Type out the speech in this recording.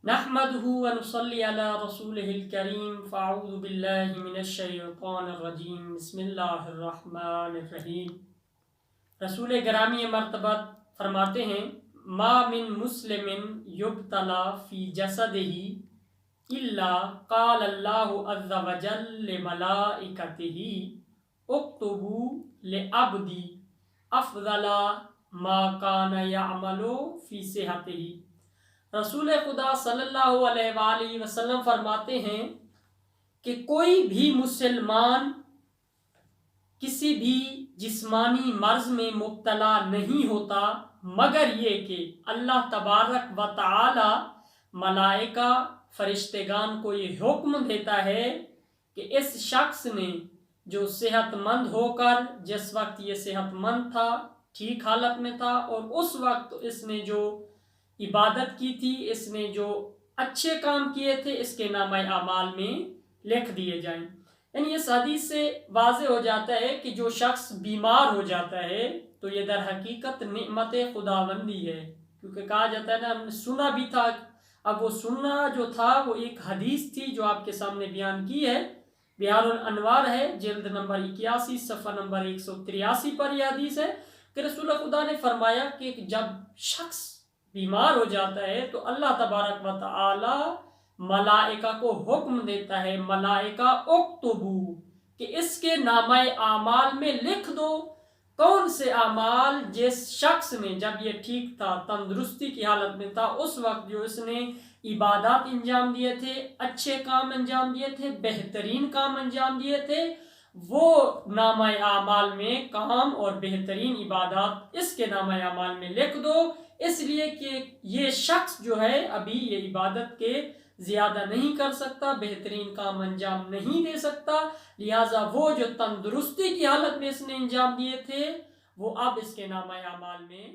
نحمدہ ونصلی علی رسولہ الکریم فاعوذ باللہ من الشیطان الرجیم بسم اللہ الرحمن الرحیم۔ رسول گرامی مرتبت فرماتے ہیں ما من مسلم یبتلا فی جسدہ الا قال اللہ عز وجل لملائکتہ اکتبوا لعبدی افضل ما کان یعمل فی صحتہ۔ رسول خدا صلی اللہ علیہ وآلہ وسلم فرماتے ہیں کہ کوئی بھی مسلمان کسی بھی جسمانی مرض میں مبتلا نہیں ہوتا مگر یہ کہ اللہ تبارک و تعالی ملائکہ فرشتگان کو یہ حکم دیتا ہے کہ اس شخص نے جو صحت مند ہو کر جس وقت یہ صحت مند تھا، ٹھیک حالت میں تھا، اور اس وقت اس نے جو عبادت کی تھی، اس نے جو اچھے کام کیے تھے، اس کے نامہ اعمال میں لکھ دیے جائیں۔ یعنی اس حدیث سے واضح ہو جاتا ہے کہ جو شخص بیمار ہو جاتا ہے تو یہ در حقیقت نعمت خداوندی ہے، کیونکہ کہا جاتا ہے نا، ہم نے سنا بھی تھا۔ اب وہ سننا جو تھا وہ ایک حدیث تھی جو آپ کے سامنے بیان کی ہے، بہار الانوار ہے، جلد نمبر 81 صفحہ نمبر 183 پر یہ حدیث ہے کہ رسول خدا نے فرمایا کہ جب شخص بیمار ہو جاتا ہے تو اللہ تبارک و تعالی ملائکہ کو حکم دیتا ہے، ملائکہ اکتبو، کہ اس کے نامہ اعمال میں لکھ دو کون سے اعمال جس شخص نے جب یہ ٹھیک تھا، تندرستی کی حالت میں تھا، اس وقت جو اس نے عبادات انجام دیے تھے، اچھے کام انجام دیے تھے، بہترین کام انجام دیے تھے، وہ نامہ اعمال میں کام اور بہترین عبادات اس کے نامہ اعمال میں لکھ دو، اس لیے کہ یہ شخص جو ہے ابھی یہ عبادت کے زیادہ نہیں کر سکتا، بہترین کام انجام نہیں دے سکتا، لہٰذا وہ جو تندرستی کی حالت میں اس نے انجام دیے تھے وہ اب اس کے نامہ اعمال میں